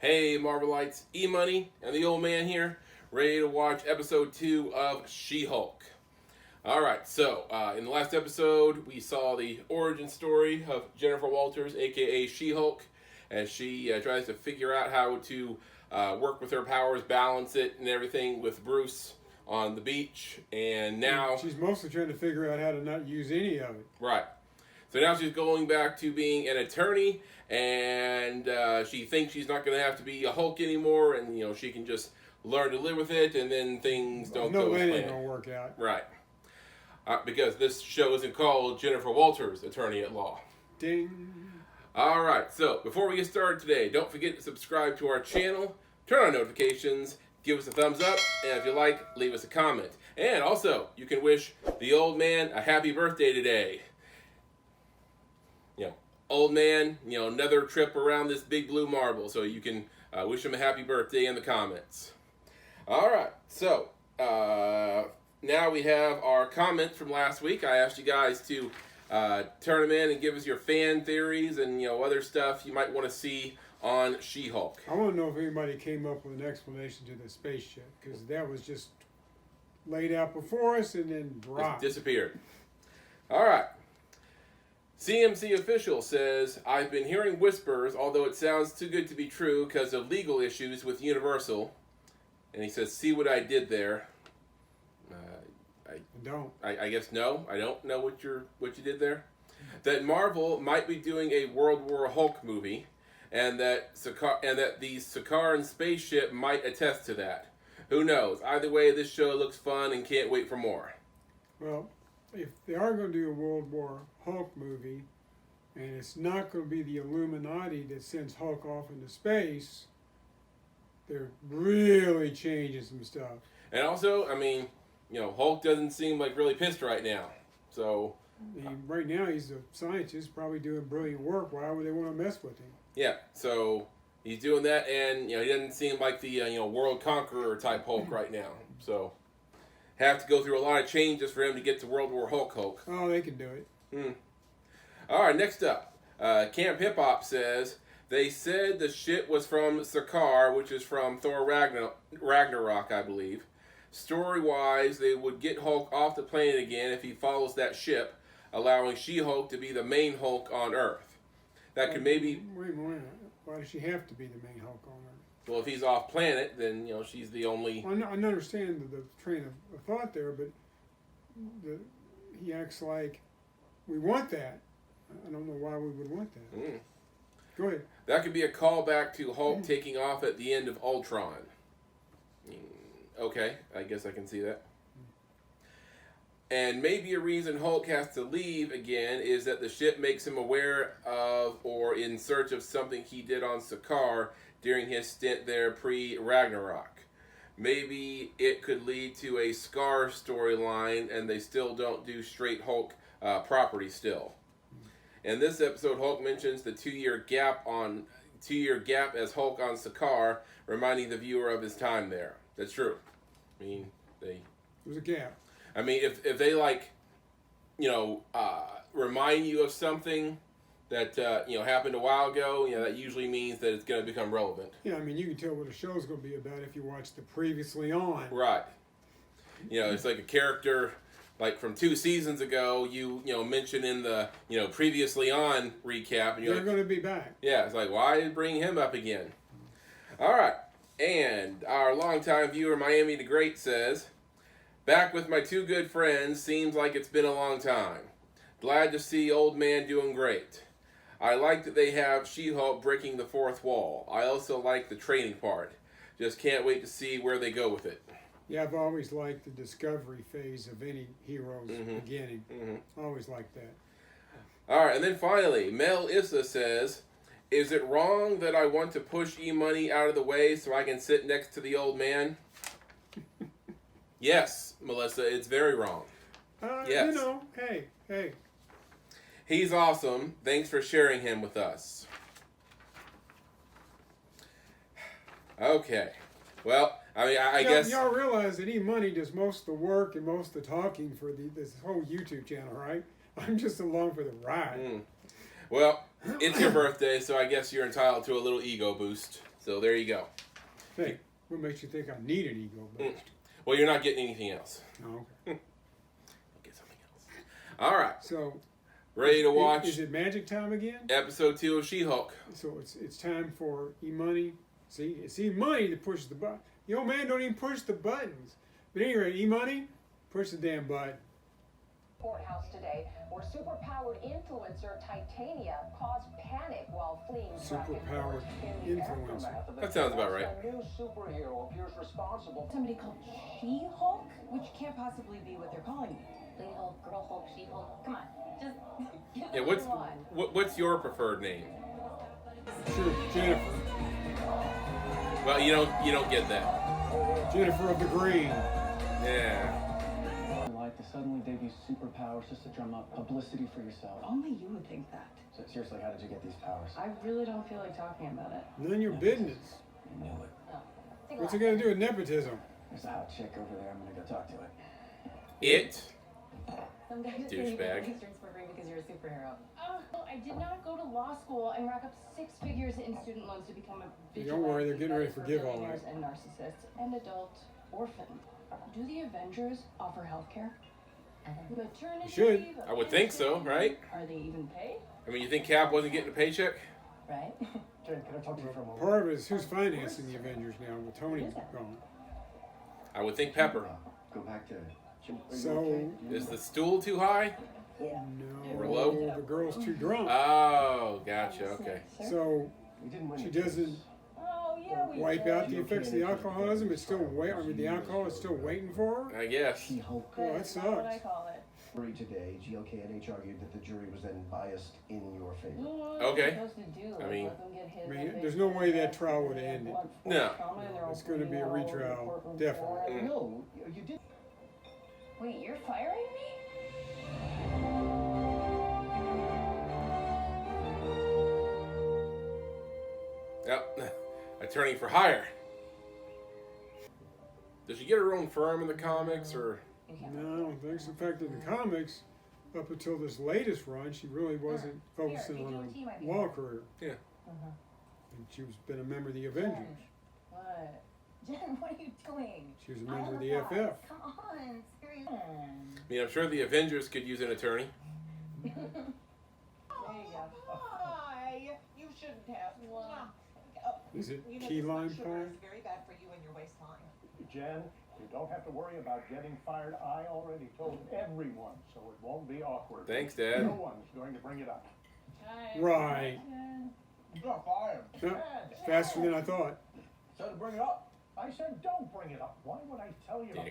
Hey Marvelites, EMoney and the old man here, ready to watch episode 2 of She-Hulk. Alright, so in the last episode we saw the origin story of Jennifer Walters, aka She-Hulk, as she tries to figure out how to work with her powers, balance it and everything with Bruce on the beach, and now... She's mostly trying to figure out how to not use any of it. Right. So now she's going back to being an attorney, and she thinks she's not going to have to be a Hulk anymore, and she can just learn to live with it, and then things don't go as planned. No, that ain't going to work out. Right. Because this show isn't called Jennifer Walters, Attorney at Law. Ding. All right, so before we get started today, don't forget to subscribe to our channel, turn on notifications, give us a thumbs up, and if you like, leave us a comment. And also, you can wish the old man a happy birthday today. Old man, another trip around this big blue marble, so you can wish him a happy birthday in the comments. All right, so now we have our comments from last week. I asked you guys to turn them in and give us your fan theories and other stuff you might want to see on She-Hulk. I want to know if anybody came up with an explanation to the spaceship, because that was just laid out before us and then dropped. Just disappeared. All right. CMC official says, I've been hearing whispers, although it sounds too good to be true because of legal issues with Universal. And he says, see what I did there. I guess no. I don't know what you did there. That Marvel might be doing a World War Hulk movie, and that the Sakaran spaceship might attest to that. Who knows? Either way, this show looks fun and can't wait for more. Well, if they are going to do a World War Hulk movie, and it's not going to be the Illuminati that sends Hulk off into space, they're really changing some stuff. And also, Hulk doesn't seem like really pissed right now. So right now he's a scientist, probably doing brilliant work. Why would they want to mess with him? Yeah, so he's doing that, and he doesn't seem like the world conqueror type Hulk right now. So have to go through a lot of changes for him to get to World War Hulk. Oh, they can do it. All right, next up, Camp Hip Hop says they said the ship was from Sakaar, which is from Thor Ragnarok, I believe. Story-wise, they would get Hulk off the planet again if he follows that ship, allowing She-Hulk to be the main Hulk on Earth. That could maybe... Wait a minute. Why does she have to be the main Hulk on Earth? Well, if he's off planet, then, she's the only... I understand the train of thought there, but he acts like we want that. I don't know why we would want that. Go ahead. That could be a callback to Hulk taking off at the end of Ultron. Okay, I guess I can see that. And maybe a reason Hulk has to leave again is that the ship makes him aware of or in search of something he did on Sakaar during his stint there pre-Ragnarok. Maybe it could lead to a Scar storyline and they still don't do straight Hulk property still. In this episode, Hulk mentions the 2-year gap as Hulk on Sakaar, reminding the viewer of his time there. That's true. There's a gap. If they remind you of something that happened a while ago, that usually means that it's going to become relevant. Yeah, you can tell what a show's going to be about if you watch the previously on. Right. It's like a character like from 2 seasons ago. You mention in the previously on recap, and they're going to be back. Yeah, it's like, why did bring him up again? All right. And our longtime viewer, Miami the Great, says, back with my 2 good friends, seems like it's been a long time. Glad to see old man doing great. I like that they have She-Hulk breaking the 4th wall. I also like the training part. Just can't wait to see where they go with it. Yeah, I've always liked the discovery phase of any hero's beginning. Always liked that. All right, and then finally, Mel Issa says, is it wrong that I want to push EMoney out of the way so I can sit next to the old man? Yes, Melissa, it's very wrong. Yes. Hey. He's awesome. Thanks for sharing him with us. Okay. Well, I guess... Y'all realize that EMoney does most of the work and most of the talking for this whole YouTube channel, right? I'm just along for the ride. Well, it's your birthday, so I guess you're entitled to a little ego boost. So there you go. Hey, what makes you think I need an ego boost? Well, you're not getting anything else. Oh, okay. Get something else. All right. So, Ready to watch Is it magic time again? episode 2 of She-Hulk. So it's time for EMoney. See, it's EMoney that pushes the button. The old man don't even push the buttons. But anyway, EMoney, push the damn button. Courthouse today, where superpowered influencer Titania caused panic while fleeing traffic Superpowered in the influencer. aftermath of the That sounds about right. A new superhero appears responsible. Somebody called She-Hulk, which can't possibly be what they're calling me. Lady Hulk, Girl Hulk, She-Hulk. Come on, just get Yeah, what's your preferred name? Sure, Jennifer. Well, you don't get that. Jennifer of the Green. Yeah. Like to suddenly debut superpowers just to drum up publicity for yourself. Only you would think that. So seriously, how did you get these powers? I really don't feel like talking about it. None of your business. I knew it. What's it got to do with nepotism? There's a hot chick over there. I'm gonna go talk to it. It. Some guy just Douchebag. gave you drinks for free because you're a superhero. I did not go to law school and rack up 6 figures in student loans to become a vigilante. Don't worry, they're getting ready to for forgive all that. billionaires and narcissists and adult orphan. Do the Avengers offer health care? Maternity They should. leave, I would think so, right? Are they even paid? I mean, you think Cap wasn't getting a paycheck? Right? Jen, can I talk to you for a moment? Part of it is who's financing the Avengers now with Tony gone. I would think Pepper. Go back to Jim. Are you So, okay? Is the stool too high? no, Or low? the girl's too drunk. Oh, gotcha. Okay. So We didn't win she the doesn't case. Oh, yeah, we wipe did. out the effects of the alcoholism. It's still the alcohol is still waiting for her. I guess. She-Hulk. Oh, that That's not what I sucks. call it. Jury today, GLK and H argued that the jury was then biased in your favor. What Okay. are we supposed to do? I mean- Let them get hit I mean, with there's it? no way that trial would have ended. No. Trauma in their own It's gonna be a all over the retrial, courtroom definitely. floor. No, you did. Wait, you're firing me? Yep. Attorney for hire. Does she get her own firm in the comics, or? No, I don't think so. In fact, in the comics, up until this latest run, she really wasn't focusing on her law career. Yeah. And she was been a member of the Avengers. What? Jen, what are you doing? She was a member of the FF. Come on, seriously. I mean, I'm sure the Avengers could use an attorney. There you go. Why? You shouldn't have. Is it You know, key this lime sugar pie? is very bad for you and your waistline. Jen, you don't have to worry about getting fired. I already told everyone, so it won't be awkward. Thanks, Dad. No one's going to bring it up. Right. You got fired. No, faster than I thought. So to bring it up. I said don't bring it up. Why would I tell you? Yeah.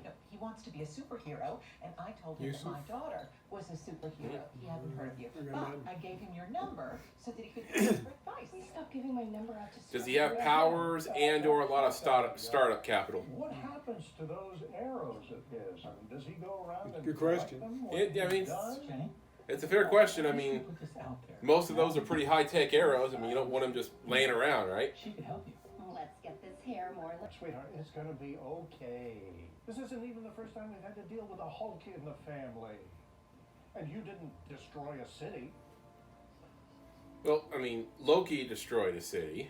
No, he wants to be a superhero, and I told him that my Yusuf? daughter was a superhero. He hadn't heard of you. I got But nothing. I gave him your number so that he could give you advice. Please stop giving my number out to Does he have powers and/or a lot of startup capital? What happens to those arrows of his? I mean, does he go around and Good collect question. them? Yeah, I mean, Done? It's a fair question. I mean, Put this out there. most of those are pretty high-tech arrows. I mean, you don't want them just laying around, right? She could help you. Let's get this hair more. Sweetheart, it's gonna be okay. This isn't even the first time we've had to deal with a Hulk in the family. And you didn't destroy a city. Well, I mean, Loki destroyed a city.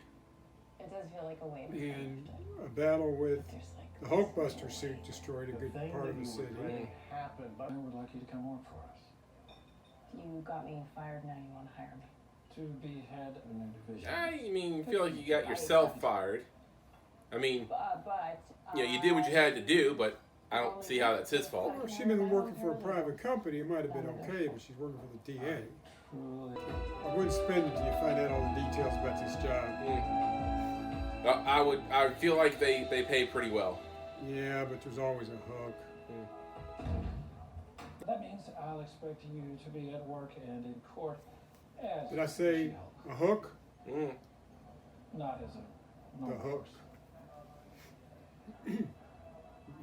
It does feel like a wave. And a battle with There's like the Hulkbuster suit destroyed a The good thing part that of the you city. regretted happened, but I would like you to come work for us. you got me fired, now you want to hire me. To be head of a new division. I mean, feel like you got yourself fired. I mean, But yeah, you did what you had to do, but I don't see how that's his fault. Well, if she'd been working for a private company, it might have been okay, but she's working for the DA. Truly. I wouldn't spend it till you find out all the details about this job. I would feel like they pay pretty well. Yeah, but there's always a hook. That means I'll expect you to be at work and in court as Did I say She-Hulk, a hook? Mm. not as a The normal hook. person.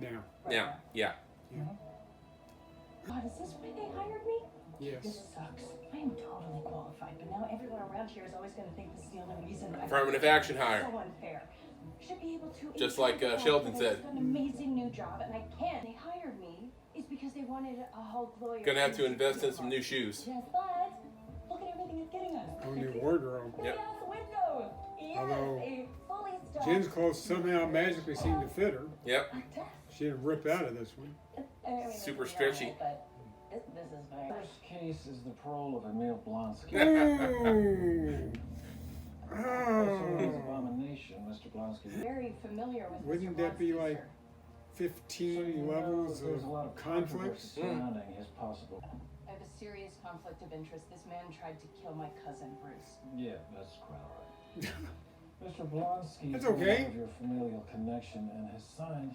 Now, Yeah. God, is this why they hired me? yes. This sucks. I am totally qualified, but now everyone around here is always going to think this is the only reason. Affirmative action hire. So unfair. I should be able to. Just like, Sheldon said. An amazing new job, and I can't. They hired me is because they wanted a Hulk lawyer. Gonna have to invest in some new shoes. Yes, but look at everything it's getting us. Whole new wardrobe. Yep. Yes, windows. Yes, Although- a full Jen's clothes somehow magically seemed to fit her. Yep. She didn't rip out of this one. Super stretchy. But this is very. First case is the parole of Emil Blonsky. Ooh. His Oh. abomination, Mr. Blonsky. Very familiar with Wouldn't Mr. that be Blonsky, like sir. 15 levels There's a lot of of controversy conflict? surrounding his possible. I have a serious conflict of interest. This man tried to kill my cousin, Bruce. Yeah, that's quite all right. Mr. Blonsky That's is aware okay. of your familial connection and has signed.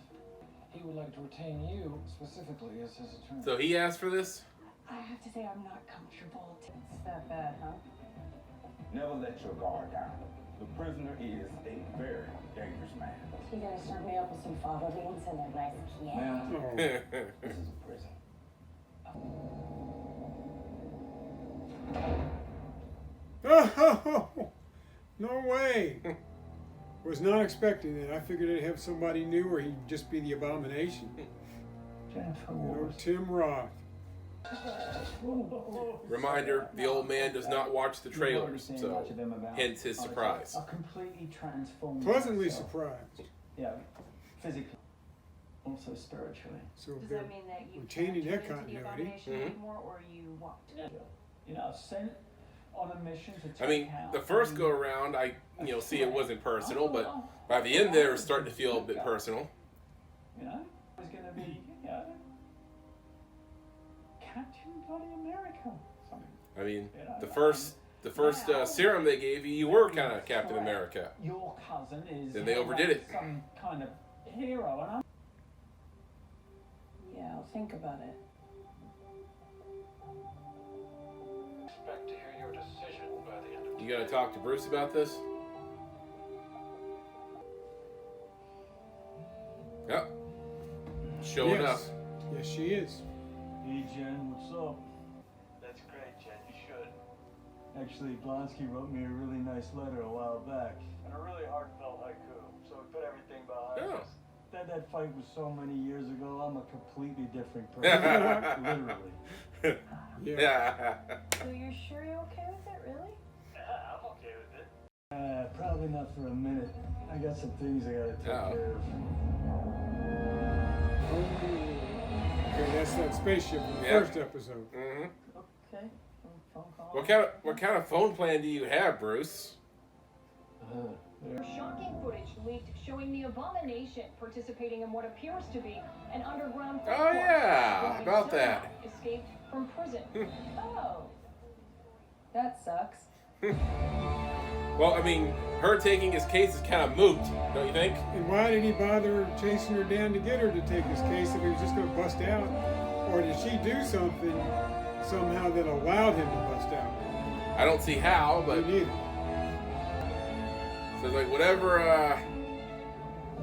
He would like to retain you specifically as his attorney. So he asked for this? I have to say I'm not comfortable. It's that bad, huh? Never let your guard down. The prisoner is a very dangerous man. You gotta serve me up with some fava beans and a nice piano. Now, Oh. This is a prison. Oh, no way. Was not expecting that. I figured they'd have somebody new or he'd just be the abomination. Jennifer You know, Wars. Tim Roth. Reminder, the old man does not watch the trailers, so hence his surprise. A completely transformed. Pleasantly myself. surprised. Yeah, physically, also spiritually. So if Does they're that mean that you retaining can't that turn into the continuity. abomination Mhm. anymore, or you won't? You know, sent on a mission to take I mean, out the first go around, I see it wasn't personal, but by the end there, it's starting to feel a bit personal. You know, it was gonna be, you know, Captain Bloody America. Something. I mean, You know, the first serum they gave you, you were kind of Captain America. Your cousin is. Then they overdid it. Some kind of hero, and I'm. Yeah, I'll think about it. Expect to hear your decision by the end of You gonna talk to Bruce about this? Yep. Showing up. yes. Yes, she is. Hey Jen, what's up? That's great, Jen, you should. Actually, Blonsky wrote me a really nice letter a while back. And a really heartfelt haiku, so we put everything behind us. That fight was so many years ago, I'm a completely different person. Literally. Yeah. So you're sure you're okay with it, really? Yeah, I'm okay with it. Probably not for a minute. I got some things I gotta take care of. Okay, that's that spaceship in the Yep. first episode. hmm Okay. Phone call. What kind of phone plan do you have, Bruce? Shocking footage leaked showing the abomination participating in what appears to be an underground fight Oh club. yeah, While he about somehow that. escaped from prison. Oh, that sucks. Well, I mean, her taking his case is kind of moot, don't you think? And why did he bother chasing her down to get her to take his case if he was just going to bust out? Or did she do something somehow that allowed him to bust out? I don't see how, but Me neither. so it's like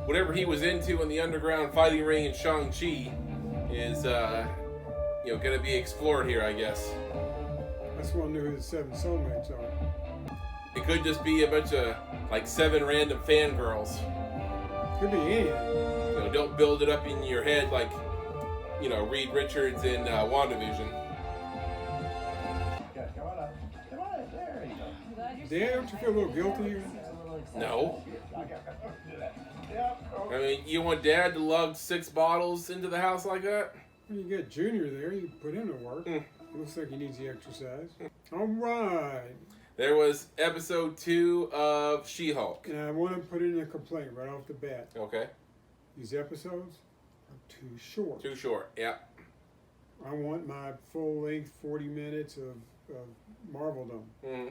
whatever he was into in the underground fighting ring in Shang-Chi is going to be explored here, I guess. I just want to know who the seven soulmates are. It could just be a bunch of like 7 random fangirls. Could be anything. Don't build it up in your head like Reed Richards in WandaVision. Yeah, come on up. Come on up. There you go. Dan, don't you feel a little guilty? No. Yeah. I mean, you want Dad to lug 6 bottles into the house like that? Well, you got Junior there. You put in the work. It looks like he needs the exercise. All right. There was episode 2 of She-Hulk. And I want to put in a complaint right off the bat. Okay. These episodes are too short. Too short. Yeah. I want my full length 40 minutes of Marveldom. Mm-hmm.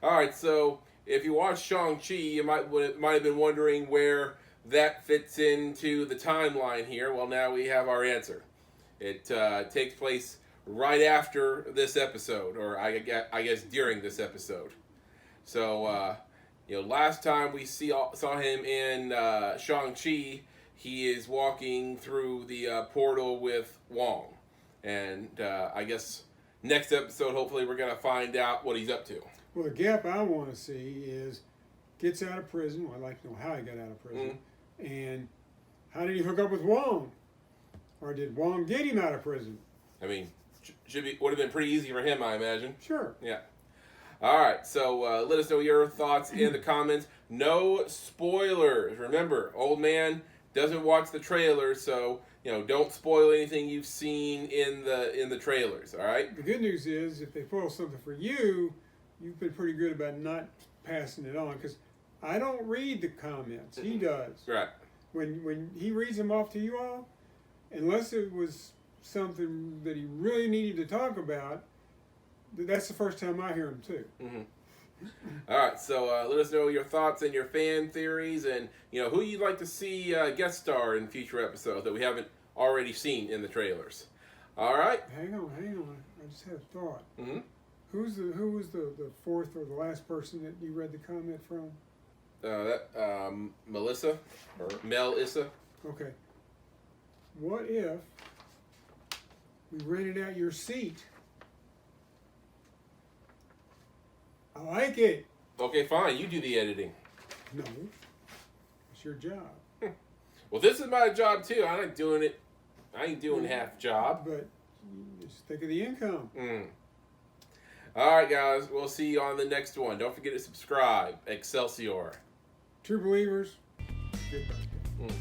All right. So if you watch Shang-Chi, you might have been wondering where that fits into the timeline here. Well, now we have our answer. It takes place right after this episode, or I guess during this episode. So, last time we saw him in Shang-Chi, he is walking through the portal with Wong. And I guess next episode, hopefully, we're going to find out what he's up to. Well, the gap I want to see is gets out of prison. Well, I'd like to know how he got out of prison. And how did he hook up with Wong? Or did Wong get him out of prison? I mean, would have been pretty easy for him, I imagine. Sure. Yeah. All right. So let us know your thoughts in the comments. no spoilers. Remember, old man doesn't watch the trailers, so don't spoil anything you've seen in the trailers. All right. The good news is, if they spoil something for you, you've been pretty good about not passing it on, because I don't read the comments. He does. Right. When he reads them off to you all, unless it was something that he really needed to talk about, that's the first time I hear him too. Mm-hmm. All right, so let us know your thoughts and your fan theories, and who you'd like to see guest star in future episodes that we haven't already seen in the trailers. All right. Hang on. I just had a thought. Mm-hmm. Who was the fourth or the last person that you read the comment from? Melissa or Melissa. Okay. What if we rented out your seat? I like it. Okay, fine. You do the editing. No, it's your job. Well, this is my job too. I ain't doing it. I ain't doing half job. But just think of the income. All right, guys. We'll see you on the next one. Don't forget to subscribe. Excelsior. True believers. Goodbye.